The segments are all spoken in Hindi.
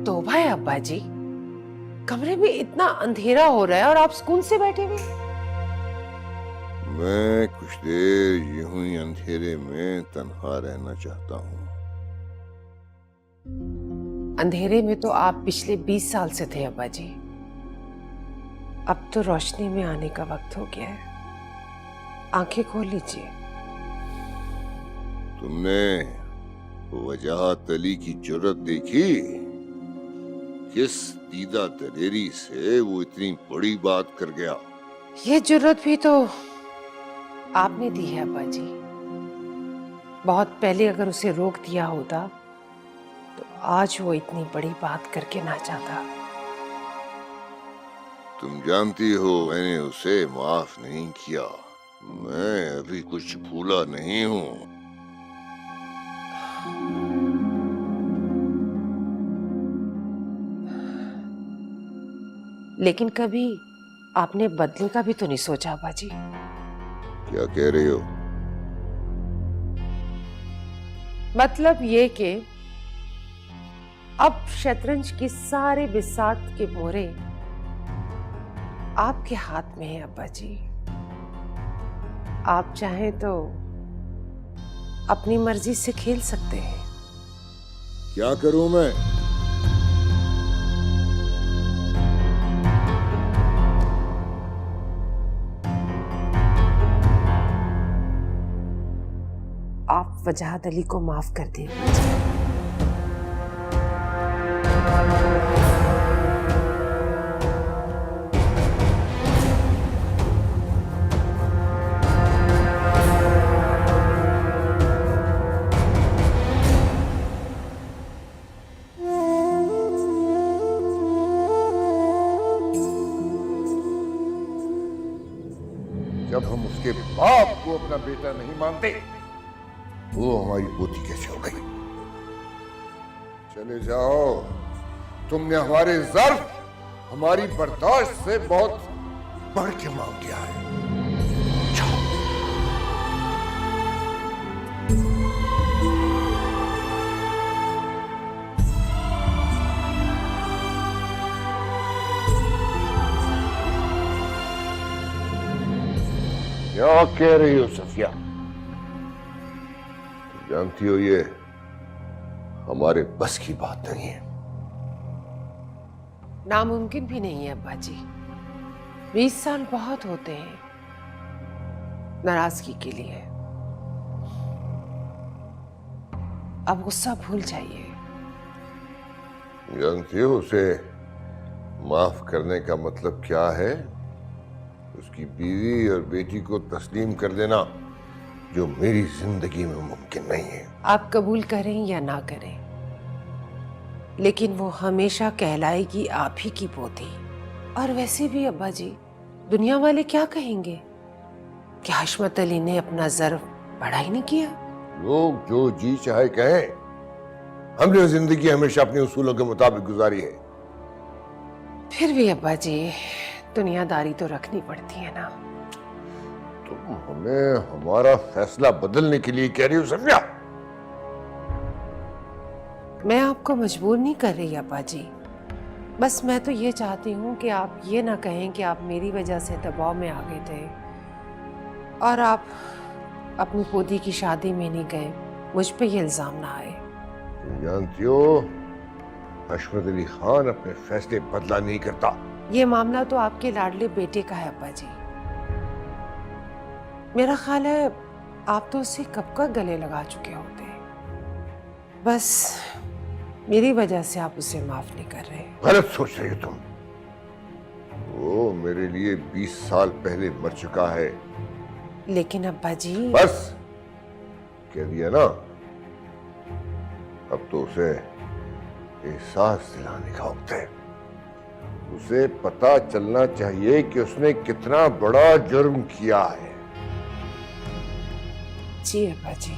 तौबा है अब्बा जी, कमरे में इतना अंधेरा हो रहा है और आप सुकून से बैठे हुए। मैं कुछ देर यूं ही अंधेरे में तन्हा रहना चाहता हूँ। अंधेरे में तो आप पिछले 20 साल से थे अब्बा जी, अब तो रोशनी में आने का वक्त हो गया है। आंखें खोल लीजिए। तुमने वजाहत अली की जुर्रत देखी? किस दीदा दलेरी से वो इतनी बड़ी बात कर गया। ये जुर्रत भी तो आपने दी है अब्बा जी। बहुत पहले अगर उसे रोक दिया होता तो आज वो इतनी बड़ी बात करके ना जाता। तुम जानती हो मैंने उसे माफ नहीं किया। मैं अभी कुछ भूला नहीं हूँ। लेकिन कभी आपने बदले का भी तो नहीं सोचा अब्बा जी। क्या कह रही हो? मतलब ये कि अब शतरंज की सारे बिसात के मोहरे आपके हाथ में है अब्बा जी। आप चाहें तो अपनी मर्जी से खेल सकते हैं। क्या करूं मैं? आप वजाहत अली को माफ कर दें। जब हम उसके बाप को अपना बेटा नहीं मानते, वो हमारी पोती कैसे हो गई? चले जाओ। तुमने हमारे ज़र्फ, हमारी बर्दाश्त से बहुत बढ़ के मांग लिया है। जाओ। क्या कह रही हो सफिया? जानती हो ये हमारे बस की बात नहीं है। नामुमकिन भी नहीं है अब्बा जी। 20 साल बहुत होते हैं नाराजगी के लिए। अब गुस्सा भूल जाइए। जानती हो उसे माफ करने का मतलब क्या है? उसकी बीवी और बेटी को तस्लीम कर देना, जो मेरी जिंदगी में मुमकिन नहीं है। आप कबूल करें या ना करें, लेकिन वो हमेशा कहलाएगी आप ही की पोती। और वैसे भी अब्बा जी, दुनिया वाले क्या कहेंगे कि हशमत अली ने अपना ज़र्फ बड़ा ही नहीं किया। लोग जो जी चाहे कहें, हमने जिंदगी हमेशा अपने उसूलों के मुताबिक गुजारी है। फिर भी अब्बा जी, दुनियादारी तो रखनी पड़ती है ना। तुम हमें हमारा फैसला बदलने के लिए कह रही हो सफिया? मैं आपको मजबूर नहीं कर रही अब्बा जी, बस मैं तो ये चाहती हूँ कि आप ये ना कहें कि आप मेरी वजह से दबाव में आ गए थे और आप अपनी पोती की शादी में नहीं गए, मुझ पे ये इल्जाम ना आए। तुम जानती हो हशमत अली खान अपने फैसले बदला नहीं करता। ये मामला तो आपके लाडले बेटे का है अब्बा जी। मेरा ख्याल है आप तो उससे कब का गले लगा चुके होते हैं। बस मेरी वजह से आप उसे माफ नहीं कर रहे। गलत सोच रही हो तुम। वो मेरे लिए 20 साल पहले मर चुका है। लेकिन अब्बा जी, बस कह दिया ना। अब तो उसे एहसास दिलाने का वक्त है। उसे पता चलना चाहिए कि उसने कितना बड़ा जुर्म किया है। जी अब्बा जी।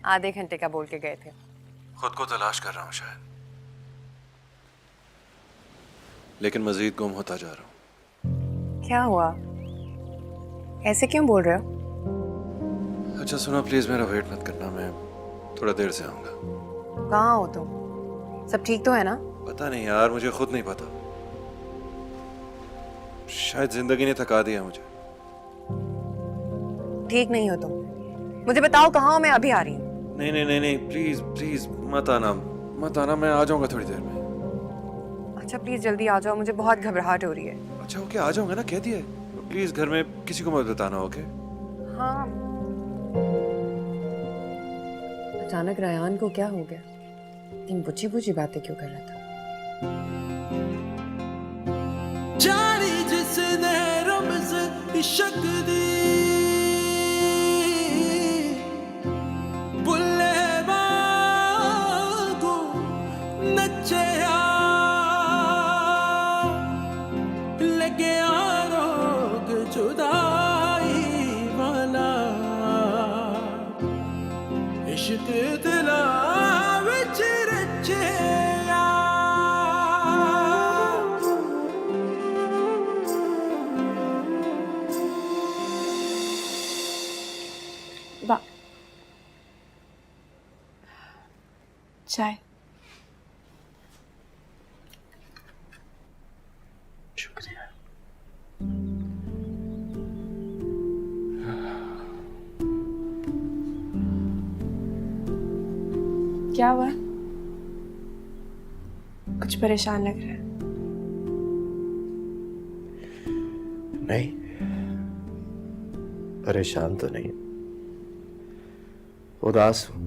आधे घंटे का बोल के गए थे। खुद को तलाश कर रहा हूँ शायद, लेकिन मजीद गुम होता जा रहा हूँ। क्या हुआ? ऐसे क्यों बोल रहे हो? अच्छा सुनो, प्लीज मेरा वेट मत करना, मैं थोड़ा देर से आऊंगा। कहाँ हो तुम? सब ठीक तो है ना? पता नहीं यार, मुझे खुद नहीं पता। शायद जिंदगी ने थका दिया मुझे। ठीक नहीं हो तुम। मुझे बताओ कहाँ हो, मैं अभी आ रही हूँ। नहीं नहीं नहीं नहीं, प्लीज प्लीज मत आना, मत आना, मैं आ जाऊंगा थोड़ी देर में। अच्छा प्लीज जल्दी आ जाओ, मुझे बहुत घबराहट हो रही है। अच्छा ओके, आ जाऊंगा ना, कह दिया है। प्लीज घर में किसी को मत बताना, ओके? हाँ। अचानक रायान को क्या हो गया? इन बुझी बुझी बातें क्यों कर रहा था? जारी जिसने रमज इश्क दी बुल्ले वागू नचया लगे आरोग जुदाई वाला इश्क दिला विच रचया। वाह, चाय। शुक्रिया। क्या हुआ? कुछ परेशान लग रहा है। नहीं, परेशान तो नहीं, उदास हूं।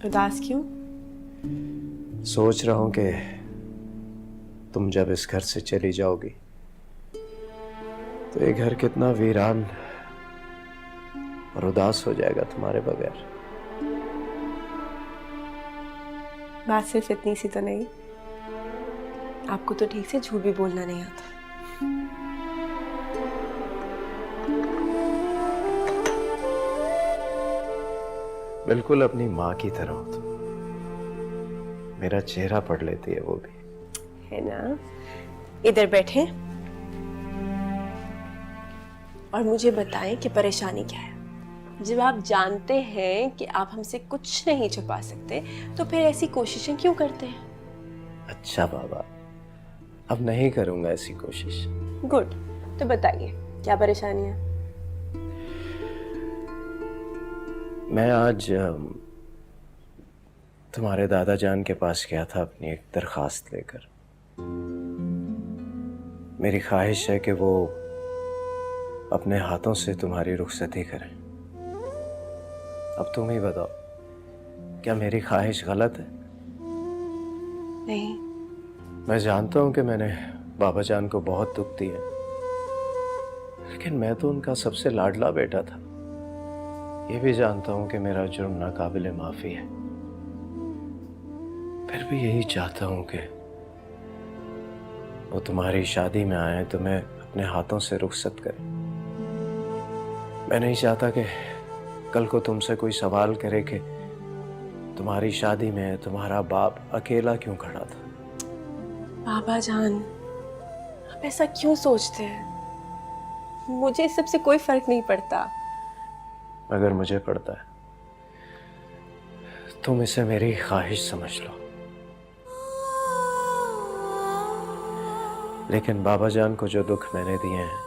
उदास क्यों? सोच रहा हूं कि तुम जब इस घर से चली जाओगी तो ये घर कितना वीरान और उदास हो जाएगा तुम्हारे बगैर। बात सिर्फ इतनी सी तो नहीं, आपको तो ठीक से झूठ भी बोलना नहीं आता। बिल्कुल अपनी माँ की तरह हो तुम। मेरा चेहरा पढ़ लेती है वो भी। है ना? इधर बैठे और मुझे बताएं कि परेशानी क्या है। जब आप जानते हैं कि आप हमसे कुछ नहीं छुपा सकते, तो फिर ऐसी कोशिशें क्यों करते हैं? अच्छा बाबा, अब नहीं करूंगा ऐसी कोशिश। गुड, तो बताइए क्या परेशानी है? मैं आज तुम्हारे दादा जान के पास गया था अपनी एक दरखास्त लेकर। मेरी ख्वाहिश है कि वो अपने हाथों से तुम्हारी रुखसती करें। अब तुम ही बताओ, क्या मेरी ख्वाहिश गलत है? नहीं। मैं जानता हूं कि मैंने बाबा जान को बहुत दुख दिया, लेकिन मैं तो उनका सबसे लाडला बेटा था। ये भी जानता हूं कि मेरा जुर्म नाकाबिले माफी है, फिर भी यही चाहता हूं कि वो तुम्हारी शादी में आए तो मैं अपने हाथों से रुखसत करें। मैं नहीं चाहता कि कल को तुमसे कोई सवाल करे कि तुम्हारी शादी में तुम्हारा बाप अकेला क्यों खड़ा था। बाबा जान, आप ऐसा क्यों सोचते हैं? मुझे इस सब से कोई फर्क नहीं पड़ता। अगर मुझे पड़ता है, तुम इसे मेरी ख्वाहिश समझ लो। लेकिन बाबा जान को जो दुख मैंने दिए हैं,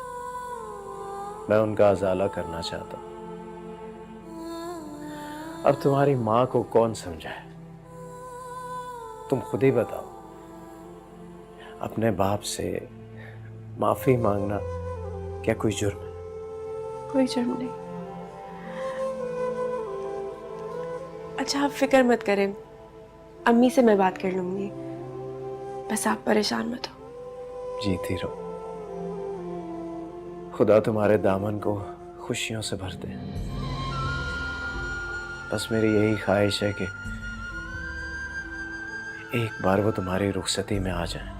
मैं उनका अजाला करना चाहता हूं। अब तुम्हारी माँ को कौन समझाए? तुम खुद ही बताओ। अपने बाप से माफी मांगना क्या कोई जुर्म है? कोई जुर्म नहीं। अच्छा आप फिक्र मत करें, अम्मी से मैं बात कर लूंगी। बस आप परेशान मत हो। जीती रहो। खुदा तुम्हारे दामन को खुशियों से भर दे। बस मेरी यही ख्वाहिश है कि एक बार वो तुम्हारी रुखसती में आ जाए।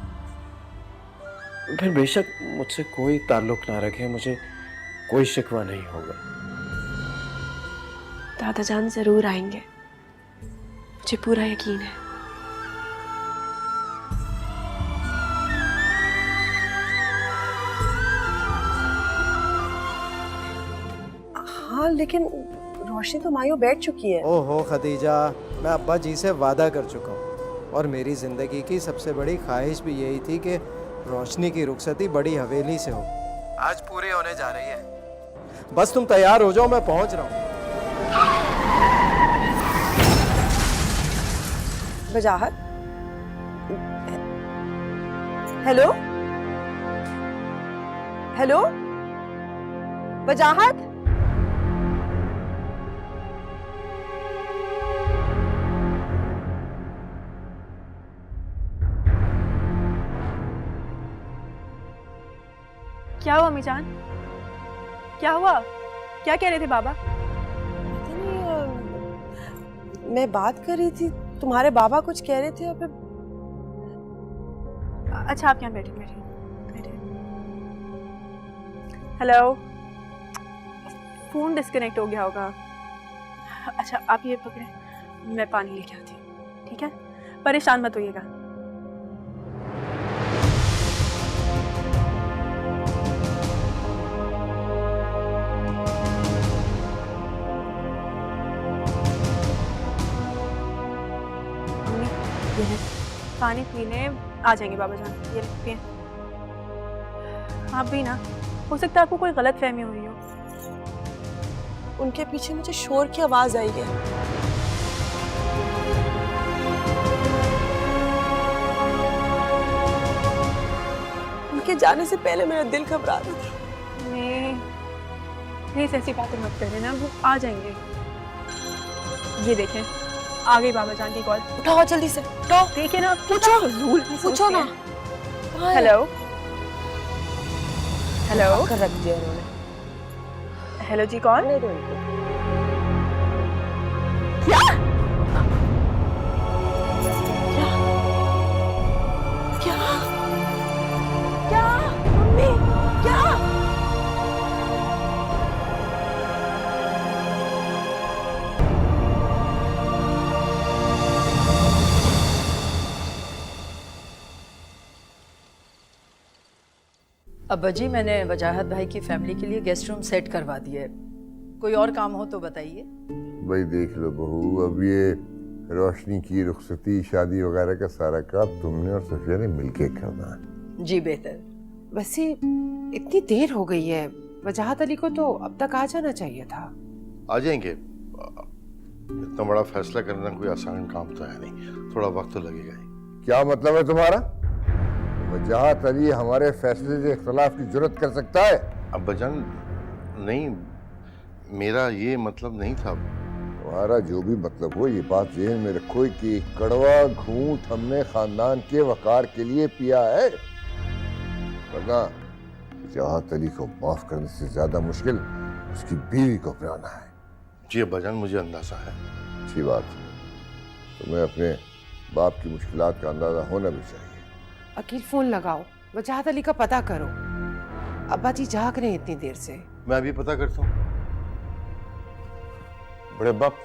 फिर बेशक मुझसे कोई ताल्लुक ना रखे, मुझे कोई शिकवा नहीं होगा। दादा जान जरूर आएंगे, मुझे पूरा यकीन है। हाँ लेकिन रोशनी तो मायूं बैठ चुकी है। ओहो खदीजा, मैं अब्बा जी से वादा कर चुका हूँ और मेरी ज़िंदगी की सबसे बड़ी ख्वाहिश भी यही थी कि रोशनी की रुखसती बड़ी हवेली से हो। आज पूरी होने जा रही है। बस तुम तैयार हो जाओ, मैं पहुँच रहा हूँ। वजाहत, हेलो हेलो, वजाहत, क्या हुआ अम्मी जान? क्या हुआ? क्या कह रहे थे बाबा? मैं बात कर रही थी, तुम्हारे बाबा कुछ कह रहे थे और फिर अच्छा आप यहाँ बैठे बैठे बैठे। हेलो, फोन डिस्कनेक्ट हो गया होगा। अच्छा आप ये पकड़े, मैं पानी लेके आती हूँ, ठीक है? परेशान मत होइएगा। पानी पीने आ जाएंगे बाबा जान, ये पिए। आप भी ना, हो सकता है आपको कोई गलत फहमी हुई हो। उनके पीछे मुझे शोर की आवाज आई है। उनके जाने से पहले मेरा दिल घबरा रहा था। नहीं प्लीज ऐसी बातें मत करें ना, वो आ जाएंगे। ये देखें आ गई बाबा जान की कॉल। उठाओ जल्दी से, उठाओ। देखिए ना, पूछो, पूछो ना। हेलो हेलो, कर रख दिया उन्होंने। हेलो जी कौन? क्या क्या क्या मम्मी क्या? अब्बा जी, मैंने वजाहत भाई की फैमिली के लिए गेस्ट रूम सेट करवा दिया है। कोई और काम हो तो बताइए। भाई देख लो बहू, अब ये रोशनी की रुखसती शादी वगैरह का सारा काम तुमने और सफिया ने मिलके करना है। जी बेहतर। वैसे इतनी देर हो गई है, वजाहत अली को तो अब तक आ जाना चाहिए था। आ जाएंगे। इतना बड़ा फैसला करना कोई आसान काम तो है नहीं, थोड़ा वक्त तो लगेगा ही। क्या मतलब है तुम्हारा? वजाहत अली हमारे फैसले के खिलाफ की जुर्रत कर सकता है? अब्बा जान नहीं, मेरा ये मतलब नहीं था। तुम्हारा जो भी मतलब हो, ये बात ज़हन में रखो कि कड़वा घूंट हमने खानदान के वकार के लिए पिया है, वरना वजाहत अली को माफ करने से ज्यादा मुश्किल उसकी बीवी को अपनाना है। जी अब्बा जान, मुझे अंदाजा है। अच्छी बात, तुम्हें अपने बाप की मुश्किलात का अंदाजा होना भी चाहिए। अकील फोन लगाओ, वजाहत अली का पता करो। अब्बा जी जाग रहे हैं इतनी देर से। मैं अभी पता करता हूँ। बड़े बाप,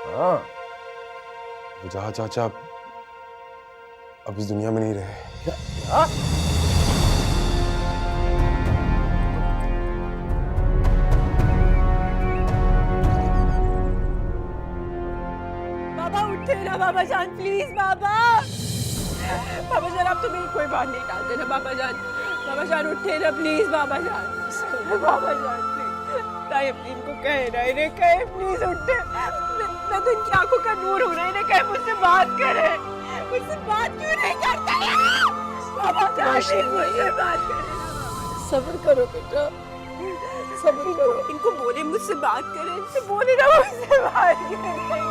हाँ वजाहत चाचा अब इस दुनिया में नहीं रहे। क्या? बाबा उठे ना बाबा जान, प्लीज बाबा। बाबा जान आप तो मेरी कोई बात नहीं टालते ना बाबा जान। बाबा जान उठे ना प्लीज बाबा जान। बाबा जान प्लीज, इनको कहे ना, इन्हें कहे प्लीज उठे। मैं तो इनकी आंखों का नूर हूँ ना, इन्हें कहे मुझसे बात करे। मुझसे बात क्यों नहीं करते? बाबा जान मुझसे बात करे। सब्र करो बेटा, सब्र करो। इनको बोले मुझसे बात करे, इनसे बोले ना मुझसे बात करे।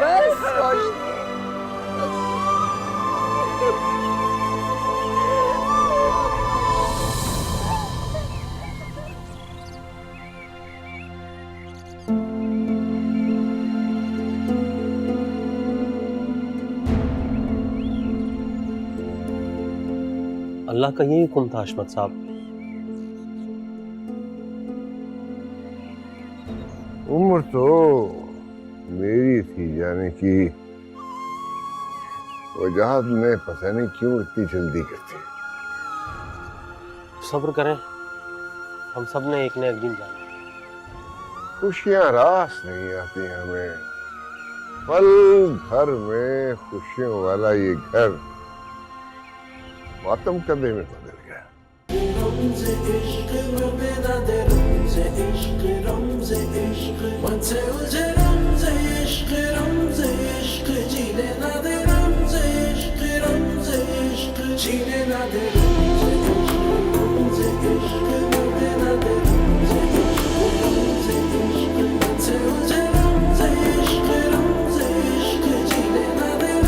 बस रोशनी, अल्लाह का यही हुक्म था अशमत साहब। उम्र तो मेरी थी जाने की, वजाहत में पता नहीं क्यों इतनी जल्दी करती। सब्र करें, हम सब ने एक न एक दिन जाना। खुशियां रास नहीं आती हमें, पल भर में खुशियों वाला ये घर मातम करने में बदल गया। जीने ना दे